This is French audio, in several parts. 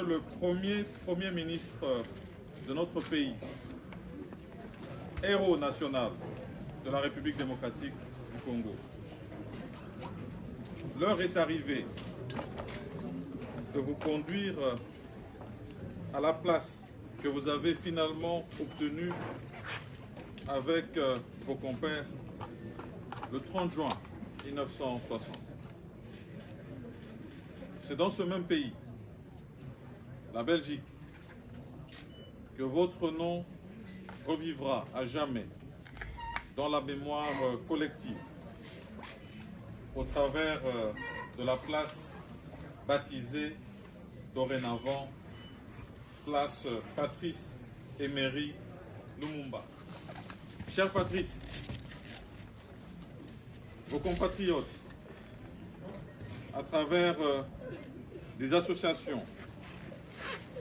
le premier ministre de notre pays, héros national de la République démocratique du Congo, l'heure est arrivée de vous conduire à la place que vous avez finalement obtenue avec vos compères le 30 juin 1960. C'est dans ce même pays, la Belgique, que votre nom revivra à jamais dans la mémoire collective au travers de la place baptisée dorénavant place Patrice Emery Lumumba. Cher Patrice, vos compatriotes, à travers des associations,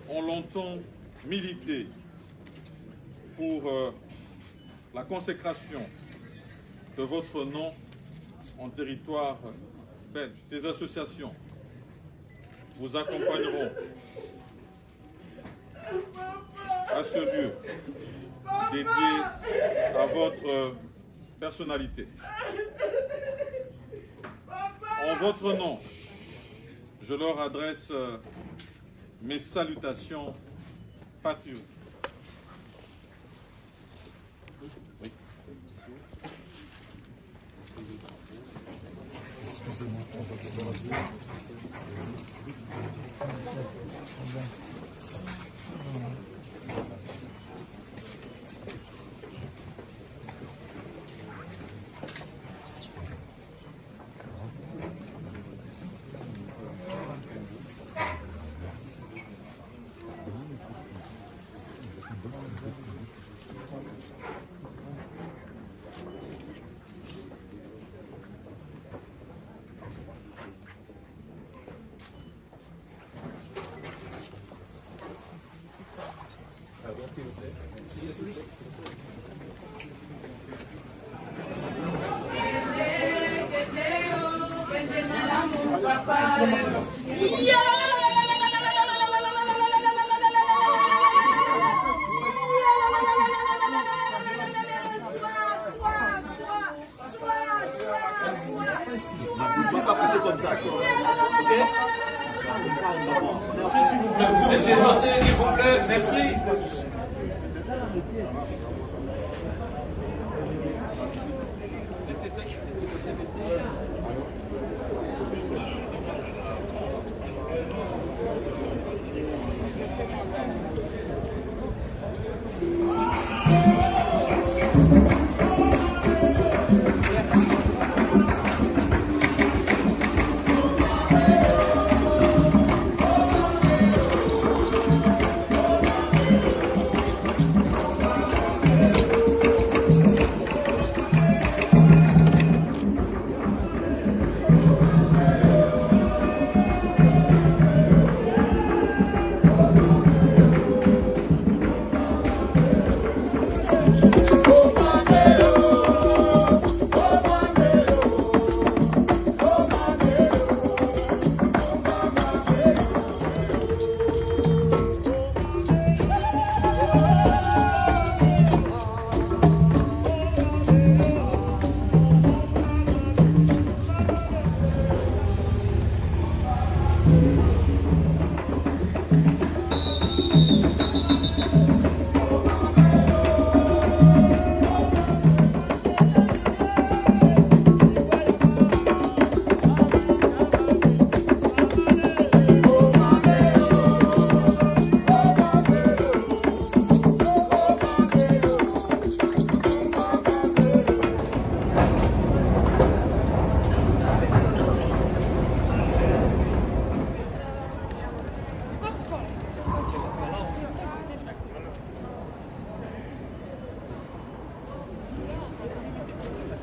ont longtemps milité pour la consécration de votre nom en territoire belge. Ces associations vous accompagneront à ce lieu dédié à votre personnalité. En votre nom, je leur adresse mes salutations patriotiques. Oui. Excusez-moi. S'il vous plaît, merci.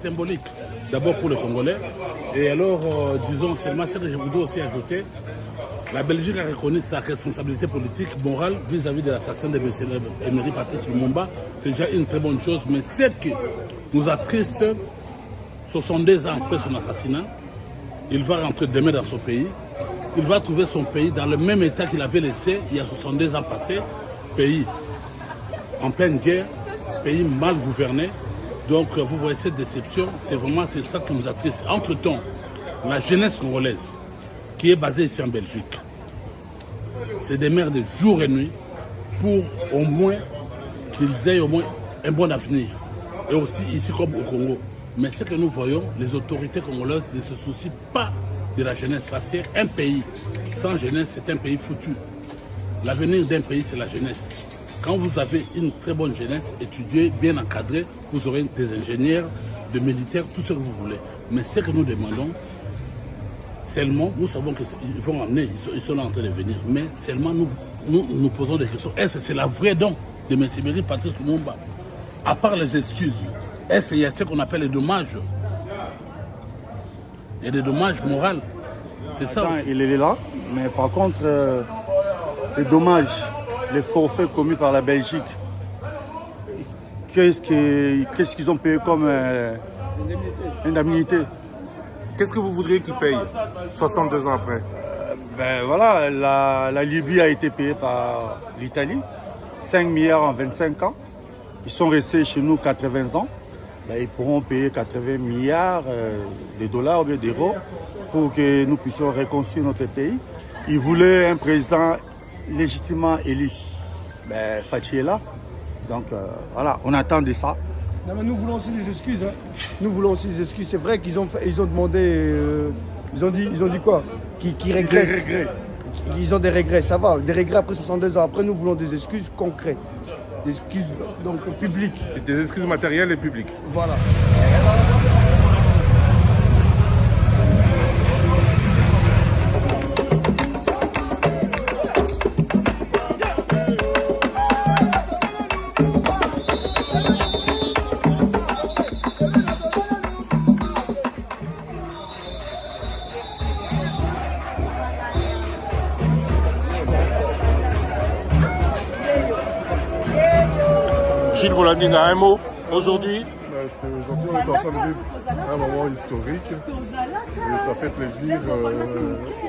Symbolique, d'abord pour les Congolais. Et alors, disons seulement ce que je voudrais aussi ajouter, la Belgique a reconnu sa responsabilité politique, morale, vis-à-vis de l'assassin de M. Emery Patrice Lumumba. C'est déjà une très bonne chose, mais ce qui nous attriste, 62 ans après son assassinat, il va rentrer demain dans son pays. il va trouver son pays dans le même état qu'il avait laissé il y a 62 ans passés, pays en pleine guerre, pays mal gouverné. Donc vous voyez cette déception, c'est ça qui nous attriste. Entre-temps, la jeunesse congolaise qui est basée ici en Belgique, c'est des mères de jour et nuit pour au moins qu'ils aient au moins un bon avenir. Et aussi ici comme au Congo. Mais ce que nous voyons, les autorités congolaises ne se soucient pas de la jeunesse. Parce qu'un pays sans jeunesse, c'est un pays foutu. L'avenir d'un pays, c'est la jeunesse. Quand vous avez une très bonne jeunesse, étudiée, bien encadrée, vous aurez des ingénieurs, des militaires, tout ce que vous voulez. Mais ce que nous demandons, seulement, nous savons qu'ils vont amener, ils sont en train de venir, mais seulement nous posons des questions. Est-ce que c'est la vraie don de M. Emery Patrice Lumumba? À part les excuses, est-ce qu'il y a ce qu'on appelle les dommages? Il y a des dommages moraux. C'est ça aussi. Il est là, mais par contre, les dommages, les forfaits commis par la Belgique, qu'est-ce qu'ils ont payé comme indemnité? Qu'est-ce que vous voudriez qu'ils payent 62 ans après? Ben voilà, la Libye a été payée par l'Italie, 5 milliards en 25 ans. Ils sont restés chez nous 80 ans. Ben, ils pourront payer 80 milliards de dollars ou bien d'euros pour que nous puissions reconstruire notre pays. Ils voulaient un président légitimement élu. Ben, Fachi est là. Donc voilà, on attend de ça. Non, mais nous voulons aussi des excuses. Hein. Nous voulons aussi des excuses. C'est vrai qu'ils ont demandé. Ils ont dit quoi? Qu'ils regrettent. Des regrets. Ils ont des regrets, ça va. Des regrets après 62 ans. Après, nous voulons des excuses concrètes. Des excuses donc publiques. Et des excuses matérielles et publiques. Voilà. Gilles Bolandinga, un mot aujourd'hui? Aujourd'hui, on est en train de vivre un moment historique et ça fait plaisir.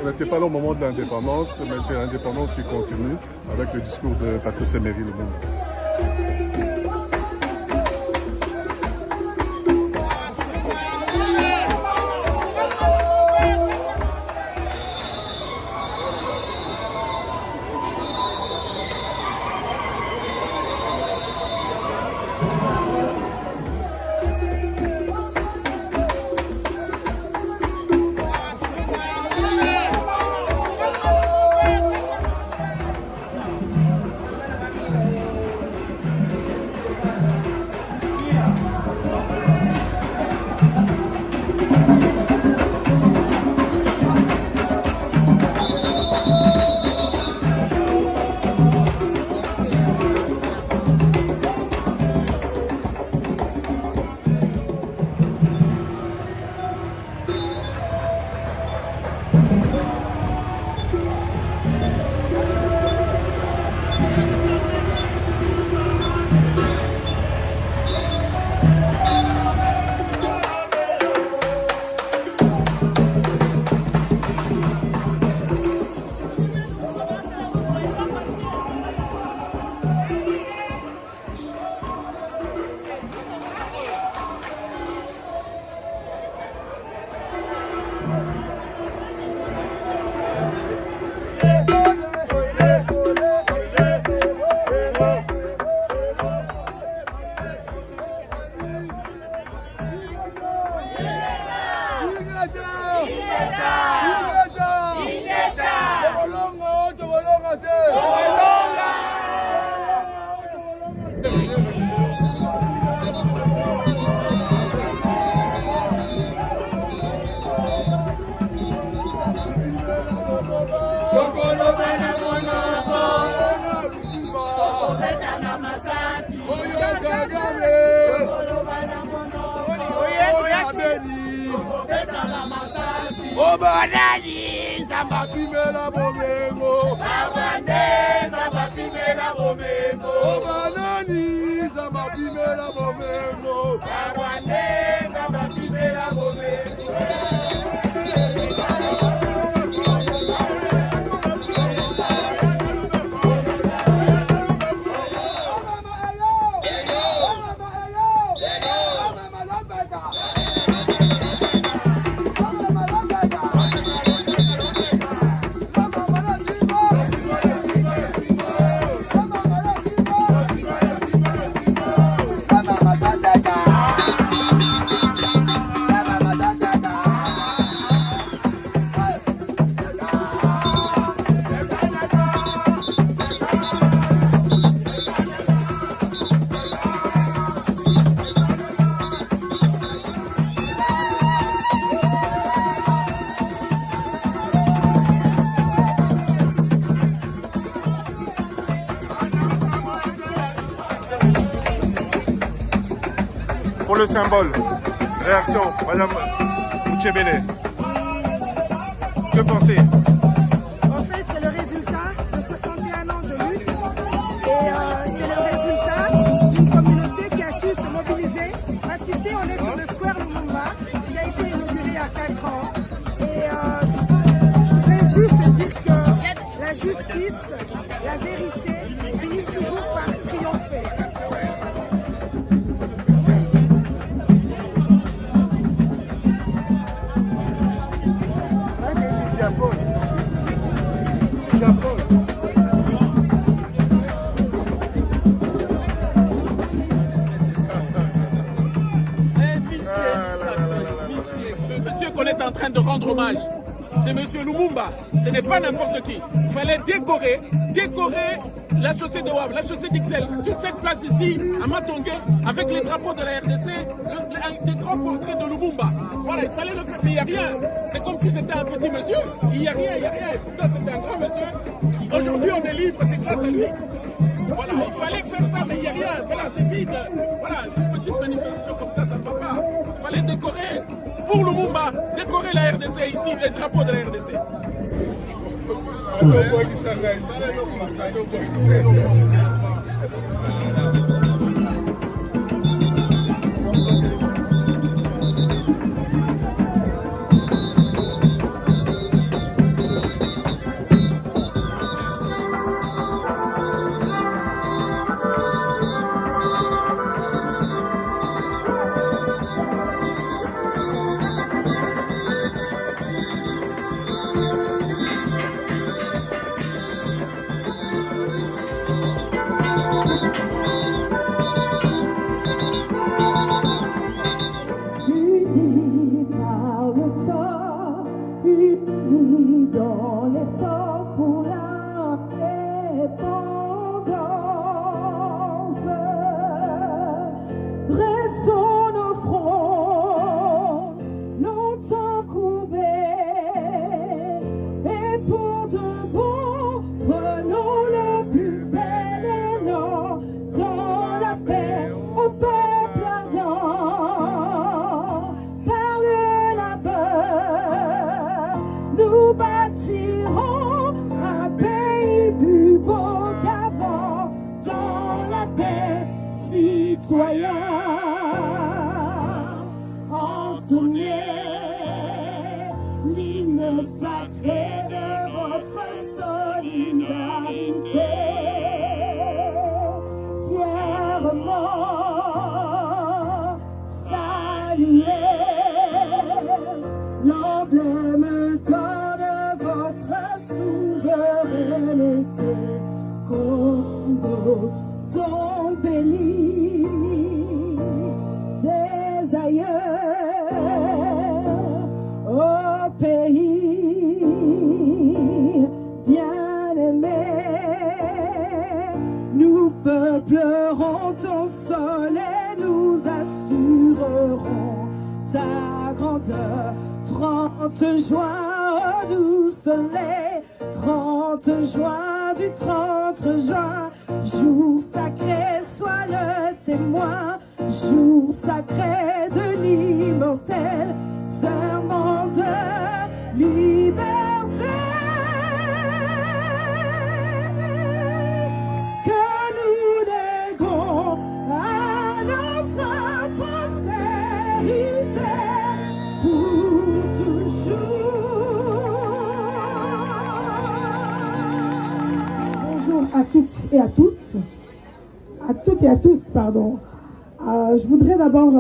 On n'était pas là au moment de l'indépendance, mais c'est l'indépendance qui continue avec le discours de Patrice Emery Lumumba. Obanani Zamba Pimela Bomengo Obanani Zamba Pimela Bomengo Obanani Zamba Pimela Bomengo Obanani Zamba Pimela Bomengo pour le symbole. Réaction, Madame Mouchebele. Que pensez? En fait, c'est le résultat de 61 ans de lutte et c'est le résultat d'une communauté qui a su se mobiliser. Parce qu'ici, on est sur le Square Lumumba, qui a été inauguré il y a 4 ans. Et je voudrais juste dire que la justice, la vérité finissent toujours par triompher. Monsieur qu'on est en train de rendre hommage, c'est Monsieur Lumumba, ce n'est pas n'importe qui. Il fallait décorer la chaussée de Wab, la chaussée d'Ixelles, toute cette place ici, à Matongue, avec les drapeaux de la RDC, des grands portraits de Lumumba. Voilà, il fallait le faire, mais il n'y a rien. C'est comme si c'était un petit monsieur. Il n'y a rien, et pourtant c'était un grand monsieur. Aujourd'hui, on est libre, c'est grâce à lui. Voilà, il fallait faire ça, mais il n'y a rien. Voilà, c'est vide. Voilà, une petite manifestation comme ça ne peut pas. Il fallait décorer pour Lumumba, décorer la RDC ici, les drapeaux de la RDC. Dans l'effort pour l'indépendance, dressons nos fronts longtemps courbés et pour de bon prenons le plus bel élan dans la paix au peuple ardent. Par le labeur nous bâtirons un pays plus beau qu'avant, dans la paix, citoyens. Entonner l'hymne sacré de votre solidarité. Fièrement saluer l'emblème de votre souveraineté. Congo, ton béni des ailleurs, au pays bien-aimé, nous peuplerons ton sol et nous assurerons ta grandeur. 30 juin, au doux soleil, 30 juin du 30 juin, jour sacré, sois le témoin, jour sacré de l'immortel, serment de liberté. Que nous léguons à notre postérité pour toujours. Bonjour à toutes et à tous, pardon. Je voudrais d'abord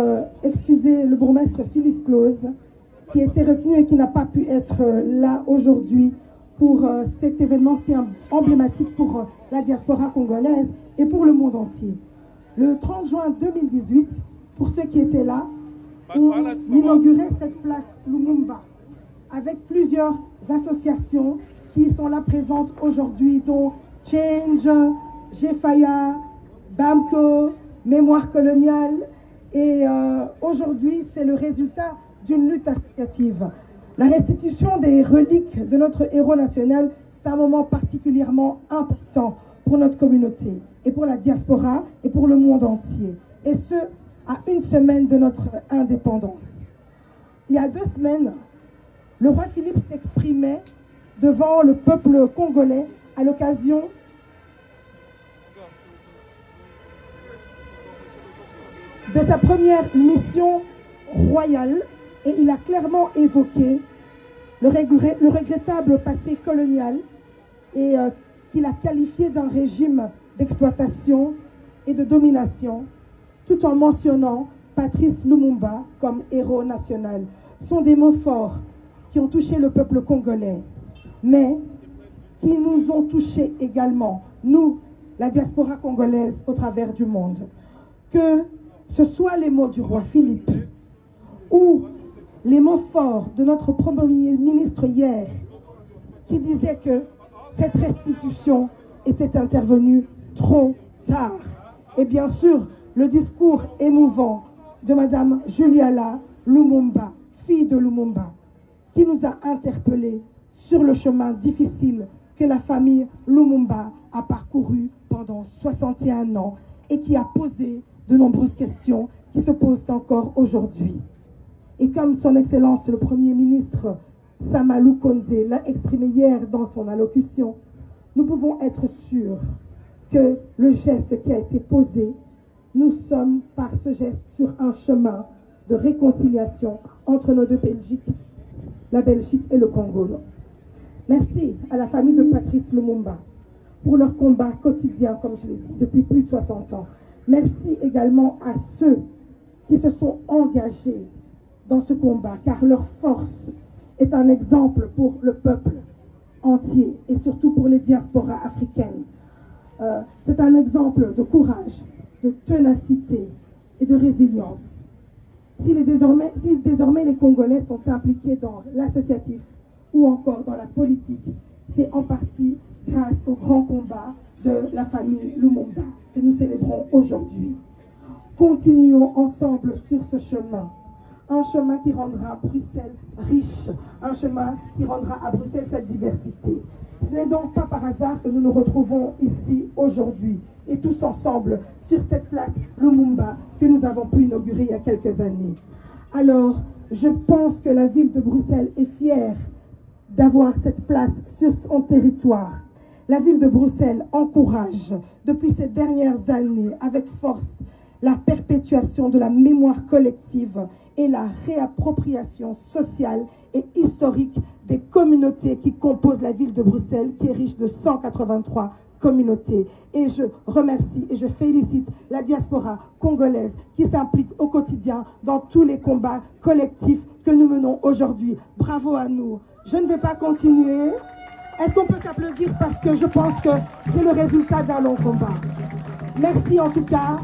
excuser le bourgmestre Philippe Claus, qui était retenu et qui n'a pas pu être là aujourd'hui pour cet événement si emblématique pour la diaspora congolaise et pour le monde entier. Le 30 juin 2018, pour ceux qui étaient là, on inaugurait cette place Lumumba avec plusieurs associations qui sont là présentes aujourd'hui, dont Change, GFAIA, BAMCO, Mémoire coloniale. Et aujourd'hui, c'est le résultat d'une lutte associative. La restitution des reliques de notre héros national, c'est un moment particulièrement important pour notre communauté et pour la diaspora et pour le monde entier. Et ce, à une semaine de notre indépendance. Il y a 2 semaines, le roi Philippe s'exprimait devant le peuple congolais à l'occasion de sa première mission royale, et il a clairement évoqué le regrettable passé colonial et qu'il a qualifié d'un régime d'exploitation et de domination, tout en mentionnant Patrice Lumumba comme héros national. Ce sont des mots forts qui ont touché le peuple congolais, mais qui nous ont touchés également, nous, la diaspora congolaise au travers du monde. Que ce soit les mots du roi Philippe ou les mots forts de notre Premier ministre hier, qui disait que cette restitution était intervenue trop tard. Et bien sûr, le discours émouvant de Madame Juliala Lumumba, fille de Lumumba, qui nous a interpellés sur le chemin difficile que la famille Lumumba a parcouru pendant 61 ans et qui a posé de nombreuses questions qui se posent encore aujourd'hui. Et comme son Excellence le Premier ministre Samalou Kondé l'a exprimé hier dans son allocution, nous pouvons être sûrs que le geste qui a été posé, nous sommes par ce geste sur un chemin de réconciliation entre nos deux Belgiques, la Belgique et le Congo. Merci à la famille de Patrice Lumumba pour leur combat quotidien, comme je l'ai dit, depuis plus de 60 ans. Merci également à ceux qui se sont engagés dans ce combat, car leur force est un exemple pour le peuple entier et surtout pour les diasporas africaines. C'est un exemple de courage, de ténacité et de résilience. Si désormais les Congolais sont impliqués dans l'associatif ou encore dans la politique, c'est en partie grâce au grand combat de la famille Lumumba que nous célébrons aujourd'hui. Continuons ensemble sur ce chemin. Un chemin qui rendra Bruxelles riche, un chemin qui rendra à Bruxelles cette diversité. Ce n'est donc pas par hasard que nous nous retrouvons ici aujourd'hui et tous ensemble sur cette place Lumumba que nous avons pu inaugurer il y a quelques années. Alors, je pense que la ville de Bruxelles est fière d'avoir cette place sur son territoire. La ville de Bruxelles encourage depuis ces dernières années avec force la perpétuation de la mémoire collective et la réappropriation sociale et historique des communautés qui composent la ville de Bruxelles, qui est riche de 183 communautés. Et je remercie et je félicite la diaspora congolaise qui s'implique au quotidien dans tous les combats collectifs que nous menons aujourd'hui. Bravo à nous. Je ne vais pas continuer. Est-ce qu'on peut s'applaudir parce que je pense que c'est le résultat d'un long combat. Merci en tout cas.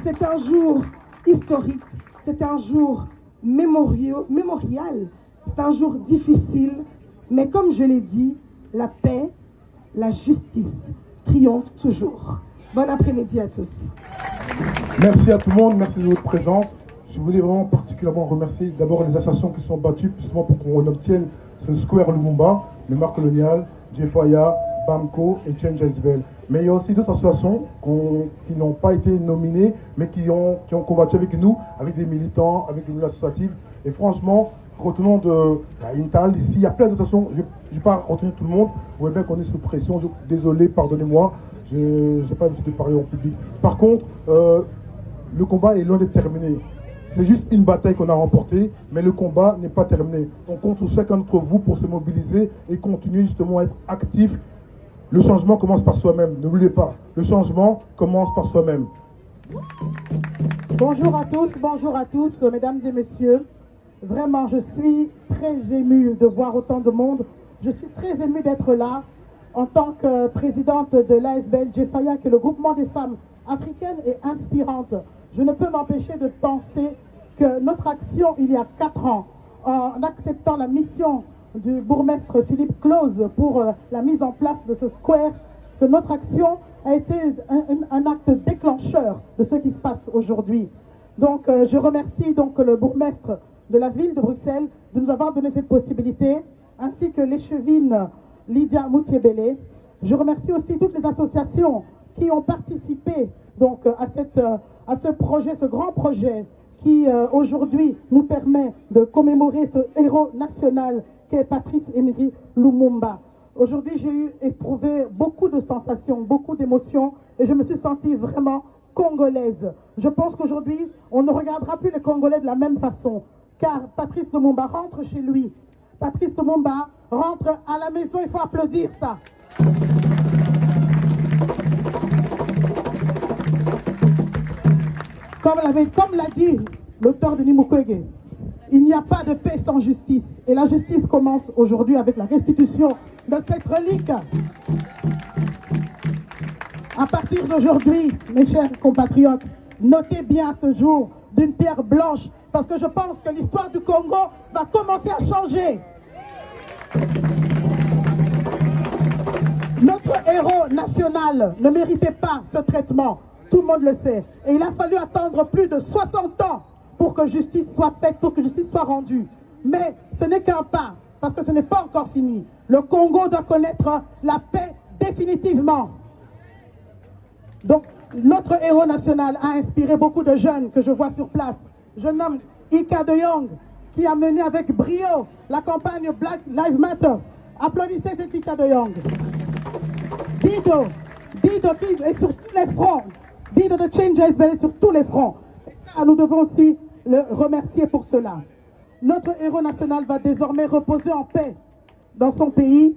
C'est un jour historique. C'est un jour mémorial, c'est un jour difficile, mais comme je l'ai dit, la paix, la justice triomphent toujours. Bon après-midi à tous. Merci à tout le monde, merci de votre présence. Je voulais vraiment particulièrement remercier d'abord les associations qui sont battues justement pour qu'on obtienne ce Square Lumumba, Mémoire coloniale, Jefaya, Bamco et Change Isabel. Mais il y a aussi d'autres associations qui n'ont pas été nominées, mais qui ont combattu avec nous, avec des militants, avec une associative. Et franchement, retenons de Intal, ici, il y a plein d'associations. Je ne vais pas retenir tout le monde. Vous voyez bien qu'on est sous pression. Désolé, pardonnez-moi. Je n'ai pas l'habitude de parler en public. Par contre, le combat est loin d'être terminé. C'est juste une bataille qu'on a remportée, mais le combat n'est pas terminé. On compte sur chacun d'entre vous pour se mobiliser et continuer justement à être actif. Le changement commence par soi-même, n'oubliez pas. Le changement commence par soi-même. Bonjour à tous, mesdames et messieurs. Vraiment, je suis très émue de voir autant de monde. Je suis très émue d'être là en tant que présidente de l'ASBL Jefaya, qui est le groupement des femmes africaines et inspirantes. Je ne peux m'empêcher de penser que notre action, il y a 4 ans, en acceptant la mission du bourgmestre Philippe Claus pour la mise en place de ce square, que notre action a été un acte déclencheur de ce qui se passe aujourd'hui. Donc je remercie donc le bourgmestre de la ville de Bruxelles de nous avoir donné cette possibilité, ainsi que l'échevine Lydia Moutiébélé. Je remercie aussi toutes les associations qui ont participé donc, à cette à ce projet, ce grand projet qui aujourd'hui nous permet de commémorer ce héros national qu'est Patrice Emery Lumumba. Aujourd'hui, j'ai éprouvé beaucoup de sensations, beaucoup d'émotions et je me suis sentie vraiment congolaise. Je pense qu'aujourd'hui, on ne regardera plus les Congolais de la même façon car Patrice Lumumba rentre chez lui. Patrice Lumumba rentre à la maison, il faut applaudir ça. Comme l'a dit l'auteur de Nimukwege, il n'y a pas de paix sans justice. Et la justice commence aujourd'hui avec la restitution de cette relique. À partir d'aujourd'hui, mes chers compatriotes, notez bien ce jour d'une pierre blanche, parce que je pense que l'histoire du Congo va commencer à changer. Notre héros national ne méritait pas ce traitement, tout le monde le sait. Et il a fallu attendre plus de 60 ans pour que justice soit faite, pour que justice soit rendue. Mais ce n'est qu'un pas, parce que ce n'est pas encore fini. Le Congo doit connaître la paix définitivement. Donc, notre héros national a inspiré beaucoup de jeunes que je vois sur place. Je nomme Ika de Jong, qui a mené avec brio la campagne Black Lives Matter. Applaudissez cet Ika de Jong. Dido est sur tous les fronts. Dido de Change est sur tous les fronts. Et ça, nous devons aussi le remercier pour cela. Notre héros national va désormais reposer en paix dans son pays.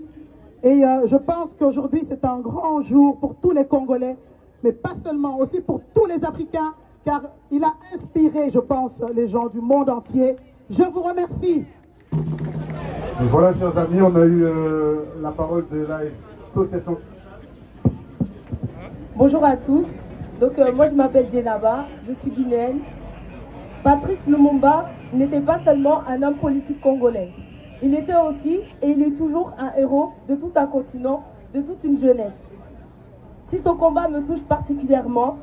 Et je pense qu'aujourd'hui, c'est un grand jour pour tous les Congolais, mais pas seulement, aussi pour tous les Africains, car il a inspiré, je pense, les gens du monde entier. Je vous remercie. Et voilà, chers amis, on a eu la parole de l'association. Bonjour à tous. Donc moi je m'appelle Djenaba, je suis guinéenne. Patrice Lumumba n'était pas seulement un homme politique congolais. Il était aussi, et il est toujours, un héros de tout un continent, de toute une jeunesse. Si son combat me touche particulièrement,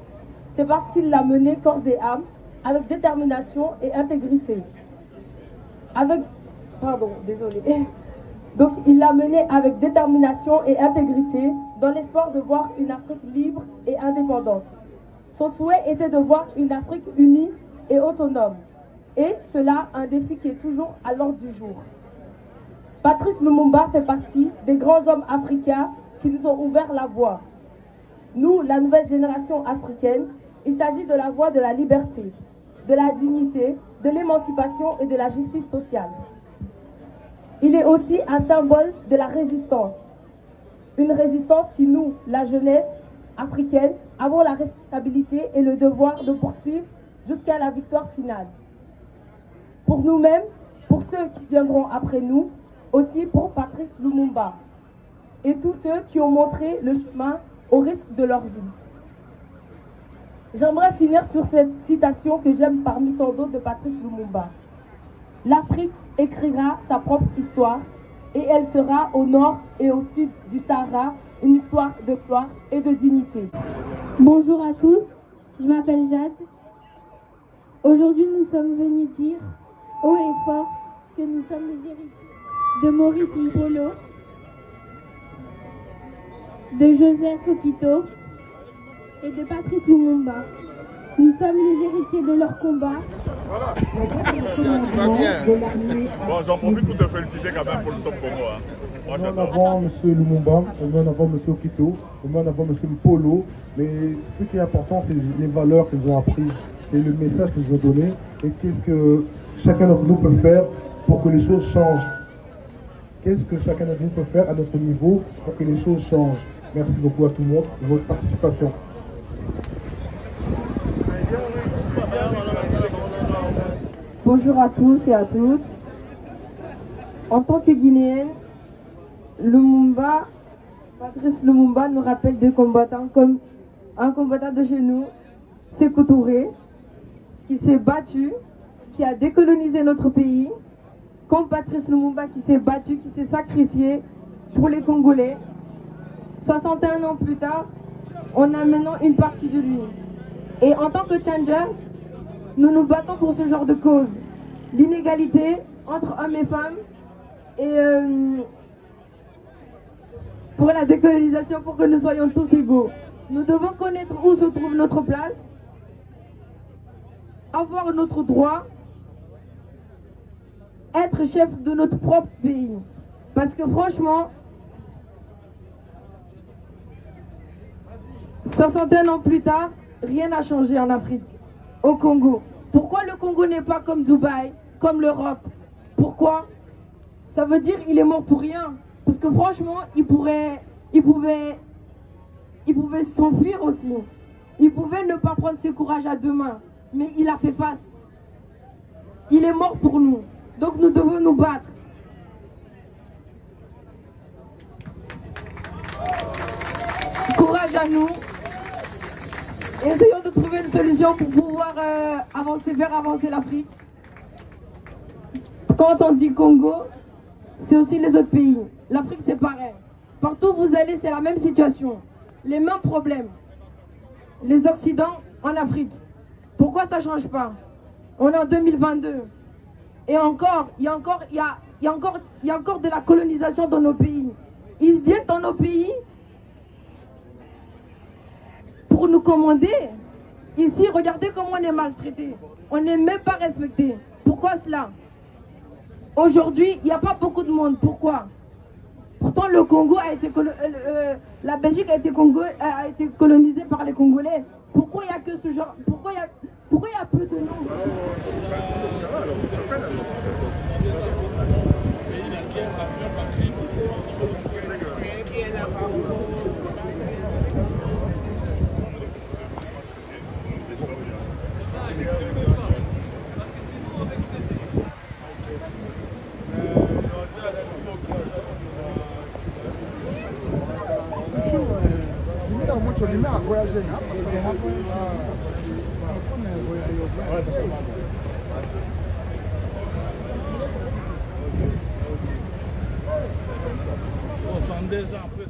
c'est parce qu'il l'a mené corps et âme, avec détermination et intégrité. Donc il l'a mené avec détermination et intégrité dans l'espoir de voir une Afrique libre et indépendante. Son souhait était de voir une Afrique unie et autonome. Et cela, un défi qui est toujours à l'ordre du jour. Patrice Lumumba fait partie des grands hommes africains qui nous ont ouvert la voie. Nous, la nouvelle génération africaine, il s'agit de la voie de la liberté, de la dignité, de l'émancipation et de la justice sociale. Il est aussi un symbole de la résistance. Une résistance qui nous, la jeunesse africaine, avons la responsabilité et le devoir de poursuivre jusqu'à la victoire finale. Pour nous-mêmes, pour ceux qui viendront après nous, aussi pour Patrice Lumumba et tous ceux qui ont montré le chemin au risque de leur vie. J'aimerais finir sur cette citation que j'aime parmi tant d'autres de Patrice Lumumba. L'Afrique écrira sa propre histoire et elle sera au nord et au sud du Sahara une histoire de gloire et de dignité. Bonjour à tous, je m'appelle Jade. Aujourd'hui, nous sommes venus dire haut et fort que nous sommes les héritiers de Maurice Mpolo, de Joseph Okito et de Patrice Lumumba. Nous sommes les héritiers de leur combat. Voilà. Tu vas bien. Bon, j'en profite pour te féliciter quand même pour le top Congo. On met en avant M. Lumumba, on met en avant M. Okito, on met en avant M. Mpolo. Mais ce qui est important, c'est les valeurs qu'ils ont apprises. C'est le message qu'ils ont donné. Et qu'est-ce que chacun d'entre nous peut faire pour que les choses changent. Qu'est-ce que chacun d'entre nous peut faire à notre niveau pour que les choses changent. Merci beaucoup à tout le monde pour votre participation. Bonjour à tous et à toutes. En tant que Guinéenne, Patrice Lumumba nous rappelle des combattants comme un combattant de chez nous, Sékou Touré, qui s'est battu, qui a décolonisé notre pays, comme Patrice Lumumba qui s'est battu, qui s'est sacrifié pour les Congolais. 61 ans plus tard, on a maintenant une partie de lui. Et en tant que Changers, nous nous battons pour ce genre de cause. L'inégalité entre hommes et femmes et pour la décolonisation, pour que nous soyons tous égaux. Nous devons connaître où se trouve notre place avoir notre droit, être chef de notre propre pays. Parce que franchement, 61 ans plus tard, rien n'a changé en Afrique, au Congo. Pourquoi le Congo n'est pas comme Dubaï, comme l'Europe? Pourquoi? Ça veut dire qu'il est mort pour rien. Parce que franchement, il pouvait s'enfuir aussi. Il pouvait ne pas prendre ses courages à deux mains. Mais il a fait face. Il est mort pour nous. Donc nous devons nous battre. Courage à nous. Essayons de trouver une solution pour pouvoir faire avancer l'Afrique. Quand on dit Congo, c'est aussi les autres pays. L'Afrique, c'est pareil. Partout où vous allez, c'est la même situation. Les mêmes problèmes. Les Occidents en Afrique. Pourquoi ça ne change pas? On est en 2022. Et encore, il y a encore de la colonisation dans nos pays. Ils viennent dans nos pays pour nous commander. Ici, regardez comment on est maltraité. On n'est même pas respecté. Pourquoi cela? Aujourd'hui, il n'y a pas beaucoup de monde. Pourquoi? Pourtant, le Congo a été la Belgique a été colonisée par les Congolais. Pourquoi il n'y a que ce genre? Pourquoi il y a peu de noms? Bon, 102 ans après.